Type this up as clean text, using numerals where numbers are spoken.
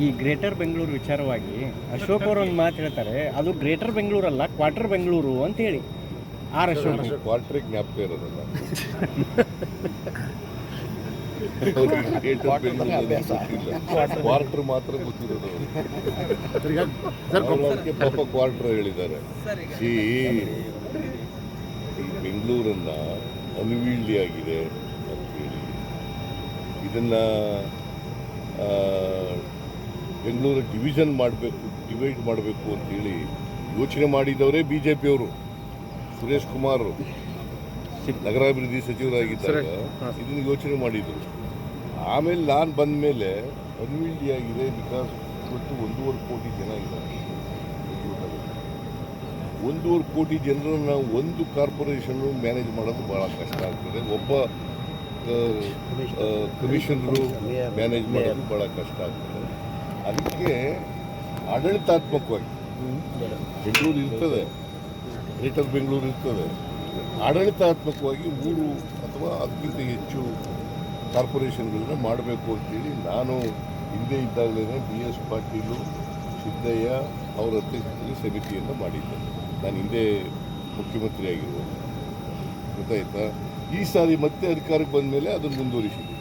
ಈ ಗ್ರೇಟರ್ ಬೆಂಗಳೂರು ವಿಚಾರವಾಗಿ ಅಶೋಕ್ ಅವರು ಒಂದು ಮಾತು ಹೇಳ್ತಾರೆ, ಅದು ಗ್ರೇಟರ್ ಬೆಂಗಳೂರಲ್ಲ ಕ್ವಾರ್ಟರ್ ಬೆಂಗಳೂರು ಅಂತ ಹೇಳಿ. ಆರ್ ಅಶೋಕ್ ಕ್ವಾರ್ಟರ್ ಜ್ಞಾಪಕ ಇರೋದಲ್ಲ. ಕ್ವಾರ್ಟರ್ ಮಾತ್ರ ಗೊತ್ತಿರೋದು. ಪಾಪ ಕ್ವಾರ್ಟರ್ ಹೇಳಿದ್ದಾರೆ. ಈ ಬೆಂಗಳೂರನ್ನ ಅನ್ವೀಲ್ಡಿ ಆಗಿದೆ ಅಂತೇಳಿ ಇದನ್ನ ಬೆಂಗಳೂರು ಡಿವೈಡ್ ಮಾಡಬೇಕು ಅಂತೇಳಿ ಯೋಚನೆ ಮಾಡಿದವರೇ BJPಯವರು. ಸುರೇಶ್ ಕುಮಾರ್ ನಗರಾಭಿವೃದ್ಧಿ ಸಚಿವರಾಗಿದ್ದಾಗ ಇದನ್ನು ಯೋಚನೆ ಮಾಡಿದರು. ಆಮೇಲೆ ನಾನು ಬಂದ ಮೇಲೆ ಅನ್ವೀಲ್ಡಿ ಆಗಿದೆ. ಬಿಕಾಸ್ ಇವತ್ತು 1.5 ಕೋಟಿ ಜನ ಇದ್ದಾರೆ. 1.5 ಕೋಟಿ ಜನರನ್ನು ಒಂದು ಕಾರ್ಪೊರೇಷನ್ನು ಮ್ಯಾನೇಜ್ ಮಾಡೋದು ಭಾಳ ಕಷ್ಟ ಆಗ್ತದೆ. ಒಬ್ಬ ಕಮಿಷನರು ಮ್ಯಾನೇಜ್ ಮಾಡೋದು ಭಾಳ ಕಷ್ಟ ಆಗ್ತದೆ. ಅದಕ್ಕೆ ಆಡಳಿತಾತ್ಮಕವಾಗಿ ಬೆಂಗಳೂರು ಇರ್ತದೆ, ಗ್ರೇಟರ್ ಬೆಂಗಳೂರು ಇರ್ತದೆ. ಆಡಳಿತಾತ್ಮಕವಾಗಿ 3 ಅಥವಾ ಅದಕ್ಕಿಂತ ಹೆಚ್ಚು ಕಾರ್ಪೊರೇಷನ್ಗಳನ್ನ ಮಾಡಬೇಕು ಅಂತೇಳಿ ನಾನು ಹಿಂದೆ ಇದ್ದಾಗಲೇ BS ಪಾಟೀಲು, ಸಿದ್ದಯ್ಯ ಅವರ ಅಧ್ಯಕ್ಷತೆಯಲ್ಲಿ ಸಮಿತಿಯನ್ನು ಮಾಡಿದ್ದೆ. ನಾನು ಹಿಂದೆ ಮುಖ್ಯಮಂತ್ರಿ ಆಗಿರುವಾಗ ಗೊತ್ತಾಯ್ತಾ. ಈ ಸಾರಿ ಮತ್ತೆ ಅಧಿಕಾರಕ್ಕೆ ಬಂದ ಮೇಲೆ ಅದನ್ನು ಮುಂದುವರಿಸಿದ್ದೆ.